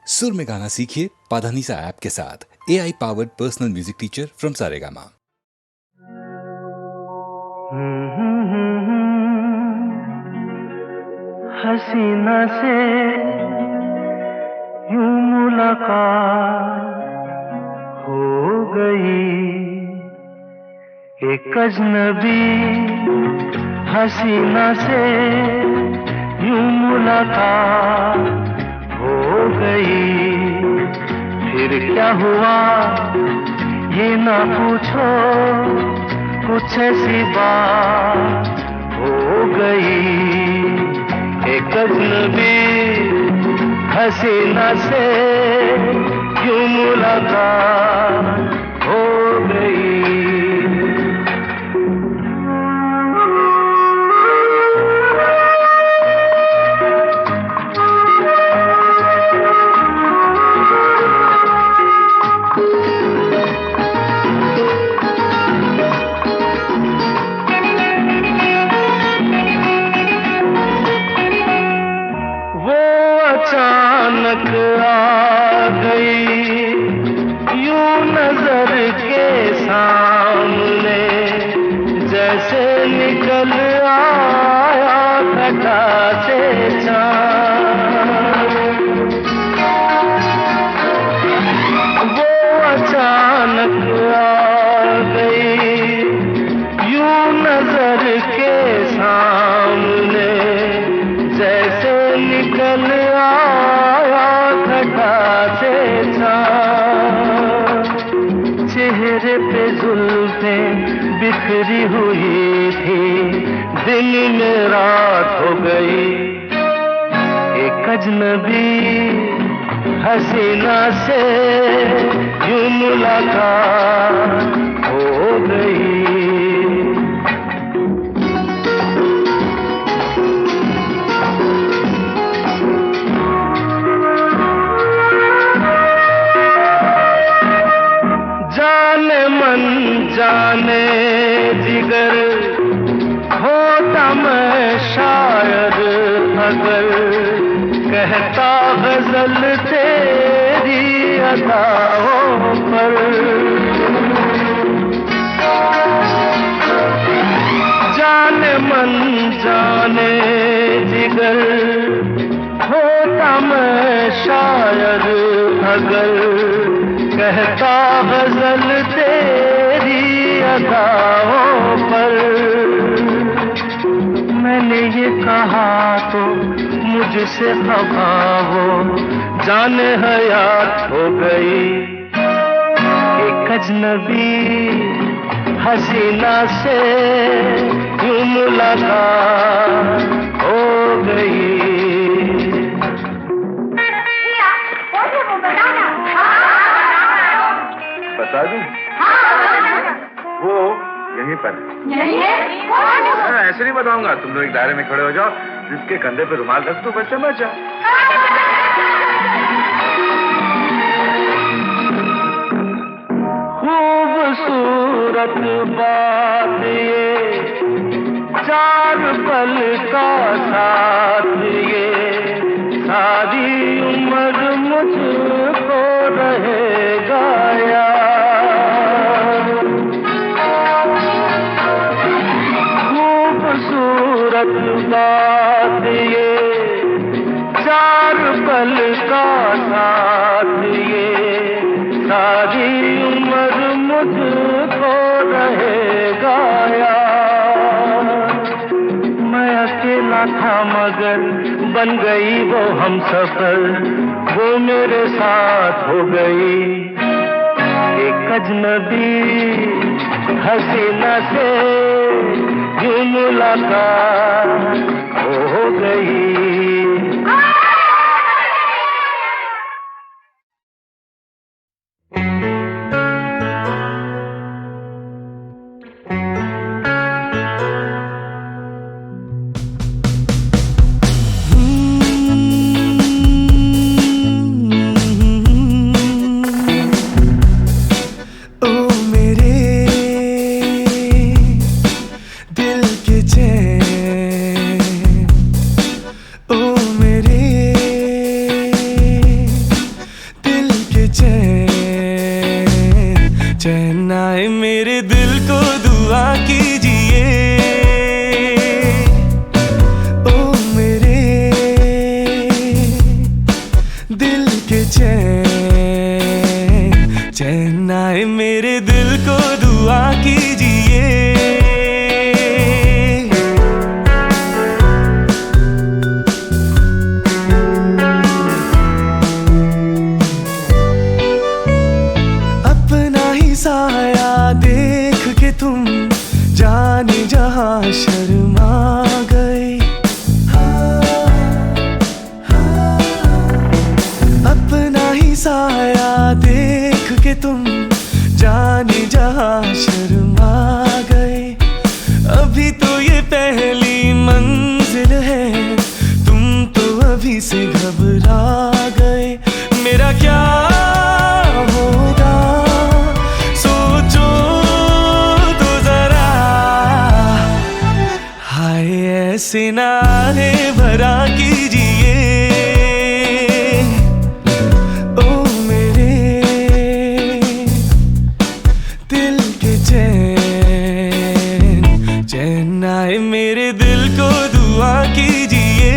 सुर में गाना सीखिए पाधानीसा ऐप के साथ। AI powered personal music teacher from Saregama. हसीना से यूं मुलाकात हो गई, एक अजनबी हसीना से यूं मुलाकात हो गई। फिर क्या हुआ ये ना पूछो, कुछ ऐसी बात हो गई। एक अजनबी हसीना से यूं मुलाकात हो गई। अचानक आ गई यूं नजर के सामने, जैसे निकल आया घटा से चाँद। वो अचानक आ गई यूं नजर के सामने, जैसे निकल चेहरे पे जुल्फें बिखरी हुई थी, दिन में रात हो गई। एक अजनबी हसीना से यूं मुलाकात हो गई। जाने जिगर होता मैं शायद अगर, कहता गजल तेरी अदाओं पर। जाने मन जाने जिगर होता मैं शायद अगर, कहता गजल तेरी अदाओं पर। मैंने ये कहा तो मुझसे खफा वो जाने हयात हो गई। एक अजनबी हसीना से यूं मुलाकात हो गई। बता दूं? वो यहीं पर है। ऐसे नहीं बताऊंगा, तुम लोग एक दायरे में खड़े हो जाओ, जिसके कंधे पे रुमाल रख दो, बस समझ जाओ। खूबसूरत बात ये, चार पल का साथ ये, सारी उम्र मुझको रहेगा याद। खूबसूरत बात ये, चार पल का साथ ये, सारी उम्र मुझको रहेगा याद। मैं अकेला था मगर बन गई वो हमसफर, वो मेरे साथ हो गई। एक अजनबी हसीना से यूं मुलाकात हो गई। चैन चैन आए मेरे दिल को दुआ कीजिए। ओ मेरे दिल के चैन चैन आए मेरे दिल को दुआ कीजिए। साया देख के तुम जाने जहां शर्मा गए। अपना ही साया देख के तुम जाने जहां शर्मा गए। अभी तो ये पहली मंजिल है, तुम तो अभी से घबरा गए। मेरा क्या होगा ऐसे नारे भरा कीजिए। ओ मेरे दिल के चैन चैन आए मेरे दिल को दुआ कीजिए।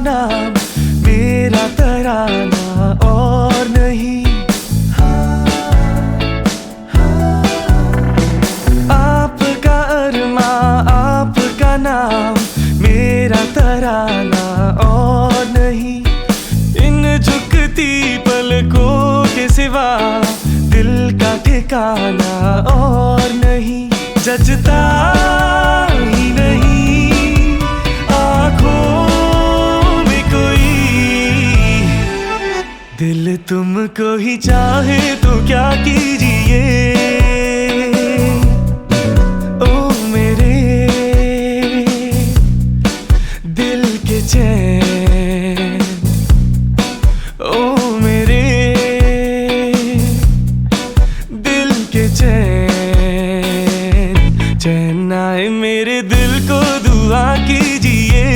नाम मेरा तराना और नहीं। आपका अरमा आपका नाम मेरा तराना और नहीं। इन झुकती पलकों के सिवा दिल का ठिकाना और नहीं। जचता ही नहीं आँखों दिल तुमको ही चाहे तो क्या कीजिए। ओ मेरे दिल के चैन ओ मेरे दिल के चैन चैन आए मेरे दिल को दुआ कीजिए।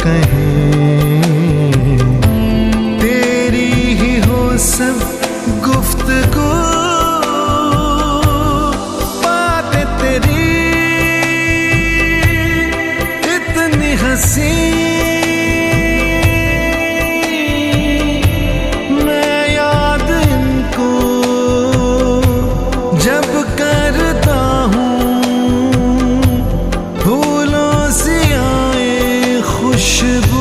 कहें, तेरी ही हो सब गुफ्तगू, बातें तेरी इतनी हंसी, मैं याद इनको जब करता हूँ, फूलों से आए खुशबू।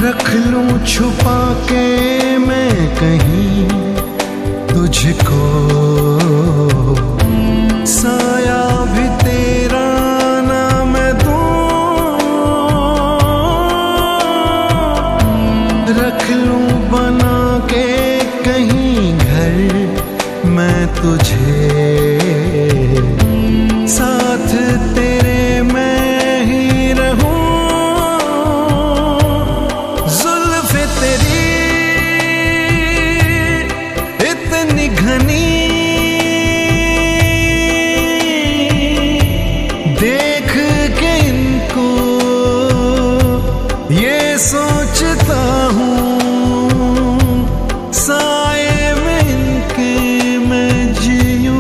रख लूं छुपा के मैं कहीं तुझको, साया भी तेरा ना मैं दूं, रख लूं बना के कहीं घर मैं तुझे, साथ तेरे मैं ही रहूं, घनी देख के इनको ये सोचता हूँ, साए में इनके मैं जीऊं।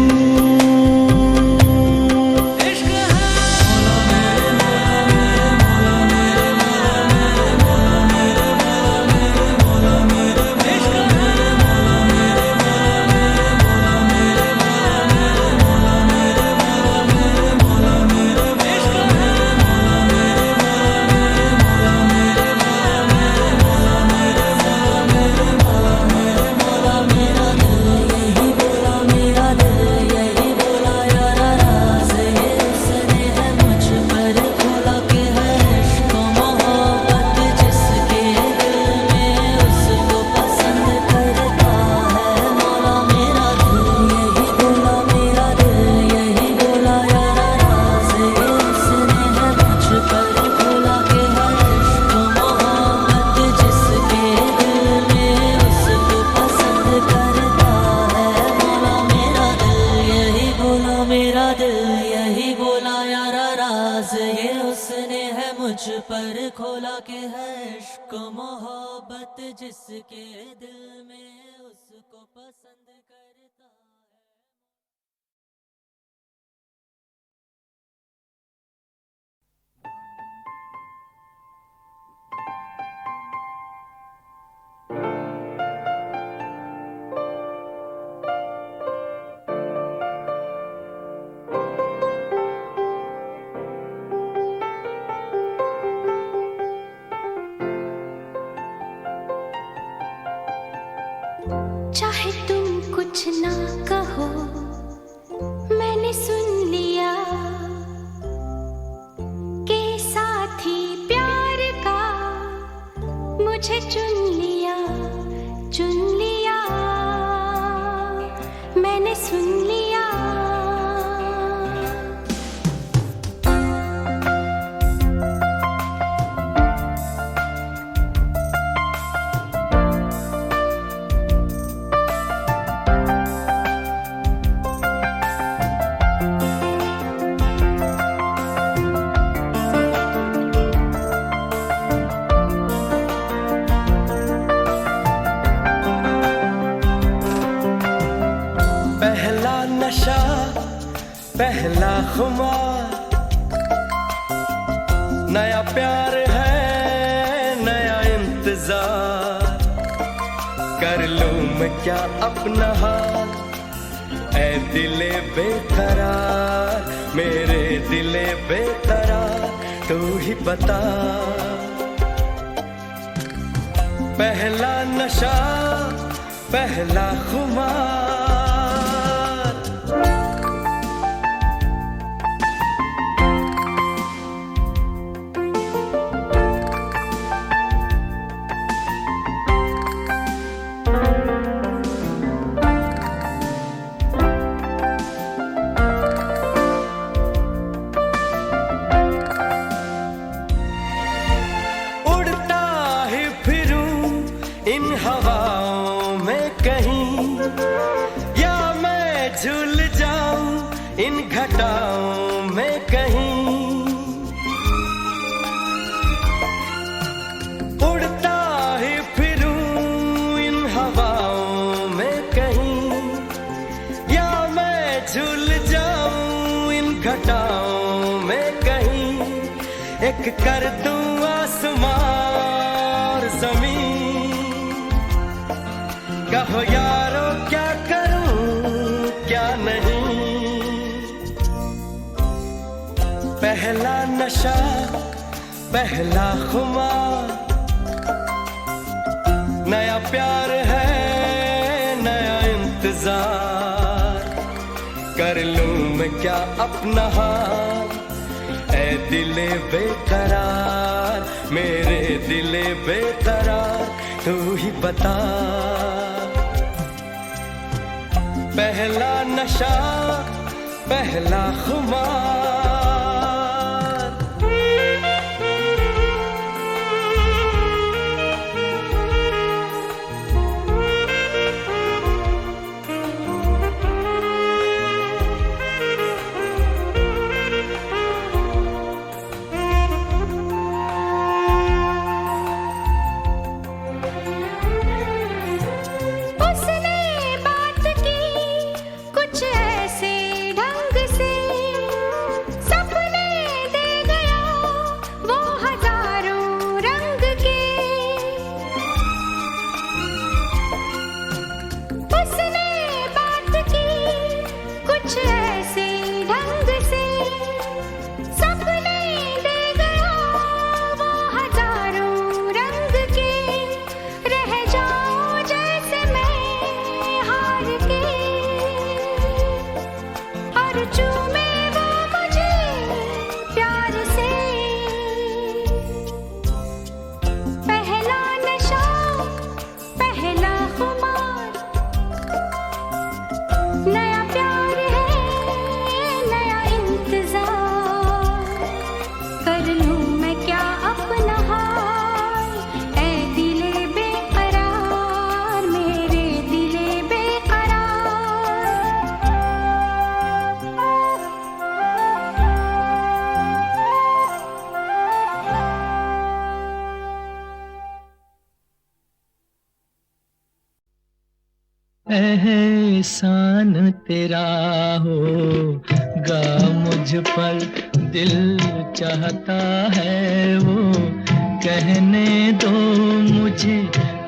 पर खोला के है इश्क मोहब्बत जिसके दिल में उसको पसंद करता है। चाहे तुम कुछ ना कहो, मैंने सुन लिया के साथी प्यार का मुझे चुन लिया, मैंने सुन लिया। पहला खुमार, नया प्यार है नया इंतजार, कर लूं मैं क्या अपना हाल, ऐ दिले बेकरार, मेरे दिले बेकरार, तू ही बता। पहला नशा पहला खुमार, घटाओं में कहीं उड़ता ही फिरूं इन हवाओं में कहीं, या मैं झूल जाऊं इन घटाओं में कहीं, एक कर दूं आसमां और जमीन। कहो यारो क्या करूं क्या नहीं, पहला नशा पहला खुमार, नया प्यार है नया इंतजार, कर लूं मैं क्या अपना हाल, ऐ दिले बेकरार मेरे दिले बेकरार, तू ही बता। पहला नशा पहला खुमार। एहसान तेरा होगा मुझ पर, दिल चाहता है वो कहने दो मुझे,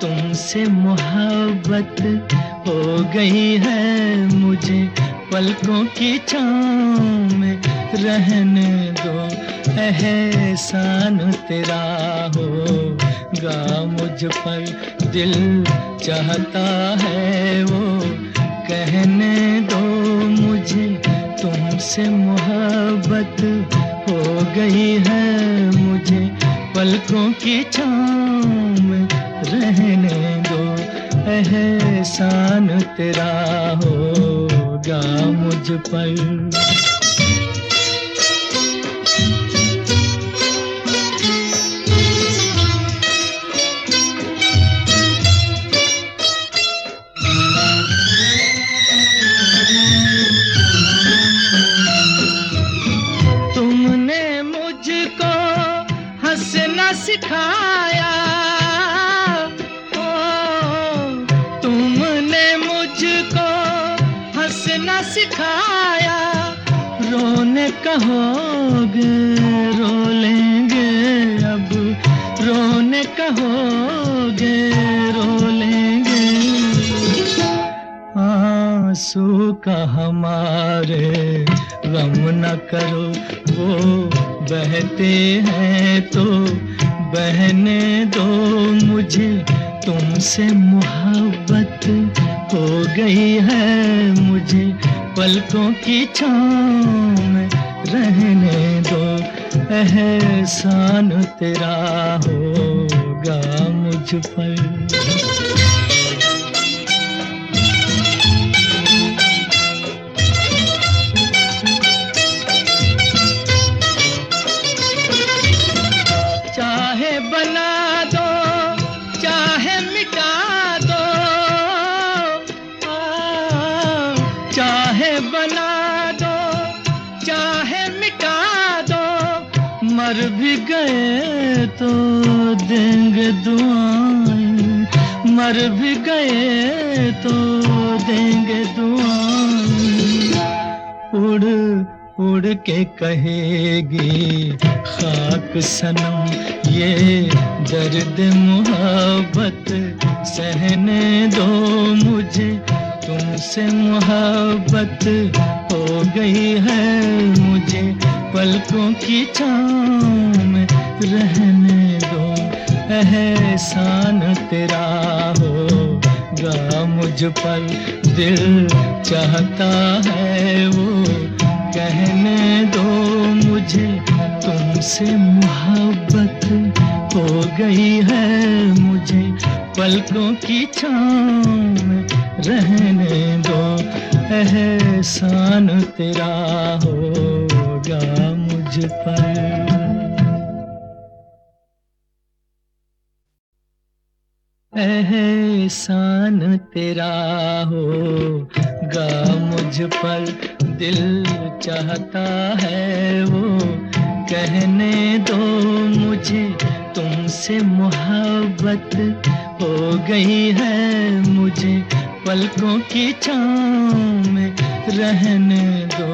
तुमसे मोहब्बत हो गई है मुझे, पलकों की छाँव में रहने दो। एहसान तेरा होगा मुझ पर, दिल चाहता है वो कहने दो मुझे, तुमसे मोहब्बत हो गई है मुझे, पलकों की छाँव में रहने दो। एहसान तेरा होगा मुझ पर। सिखाया तुमने मुझको हंसना सिखाया, रोने कहोगे रो लेंगे अब, रोने कहोगे रो लेंगे, आंसू का हमारे गम न करो, वो बहते हैं तो बहने दो मुझे, तुमसे मोहब्बत हो गई है मुझे, पलकों की छाँव में रहने दो। एहसान तेरा होगा मुझ पर। मर भी गए तो देंगे दुआएं, मर भी गए तो देंगे दुआएं। उड़ उड़ के कहेगी खाक सनम ये दर्द मोहब्बत सहने दो मुझे, तुमसे मोहब्बत हो गई है मुझे, पलकों की छाँव में रहने दो। एहसान तेरा होगा मुझ पर, दिल चाहता है वो कहने दो मुझे, तुमसे मोहब्बत हो गई है मुझे, पलकों की छाँव में रहने दो। एहसान तेरा होगा मुझ पर। एहसान तेरा होगा मुझ पर, दिल चाहता है वो कहने दो मुझे, तुमसे मोहब्बत हो गई है मुझे, पलकों की छाँव में रहने दो।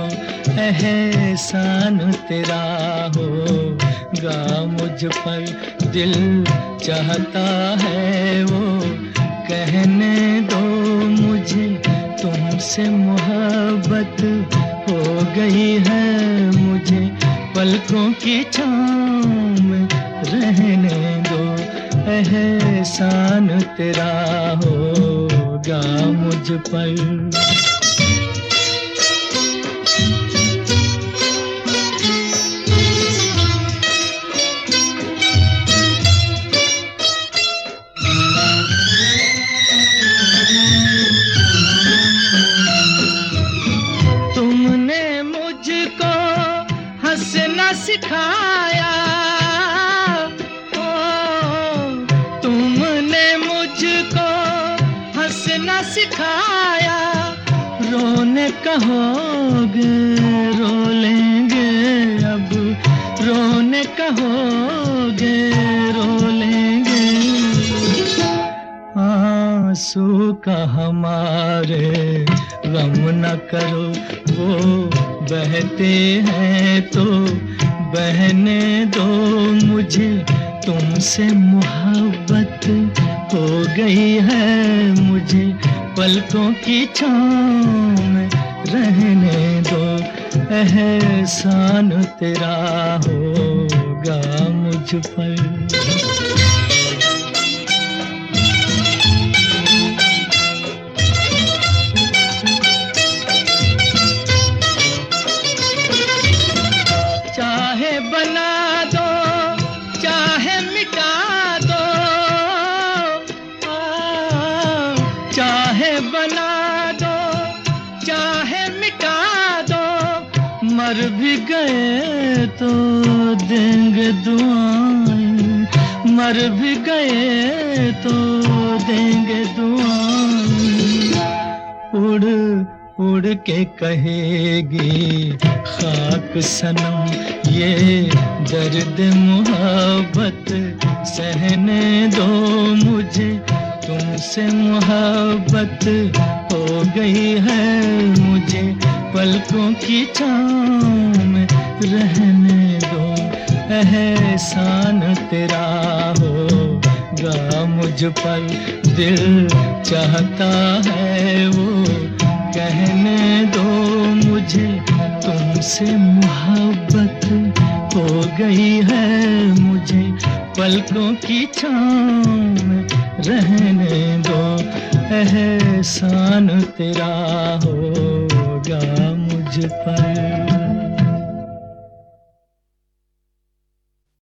एहसान तेरा होगा मुझ पर, दिल चाहता है वो कहने दो मुझे, तुमसे मोहब्बत हो गई है मुझे, पलकों की छाँव में रहने दो। एहसान तेरा होगा मुझ पर। तुमने मुझको हंसना सिखाया, तुमने मुझको हंसना सिखाया, रोने कहोगे रो लेंगे अब, रोने कहोगे रो लेंगे। आंसू का हमारे गम न करो, वो बहते हैं तो बहने दो मुझे, तुमसे मोहब्बत हो गई है मुझे, पलकों की छाँव में रहने दो। एहसान तेरा होगा मुझ पर। चाहे बना दो चाहे मिटा दो, चाहे बना दो चाहे मिटा दो, मर भी गए तो देंगे दुआएं, मर भी गए तो देंगे दुआएं। उड़ उड़ के कहेगी खाक सनम ये दर्द मोहब्बत सहने दो मुझे, तुमसे मोहब्बत हो गई है मुझे, पलकों की छाँव में रहने दो। एहसान तेरा होगा मुझ पर, दिल चाहता है वो कहने दो मुझे, तुमसे मोहब्बत हो गई है मुझे, पलकों की छाँव में रहने दो। एहसान तेरा होगा मुझ पर।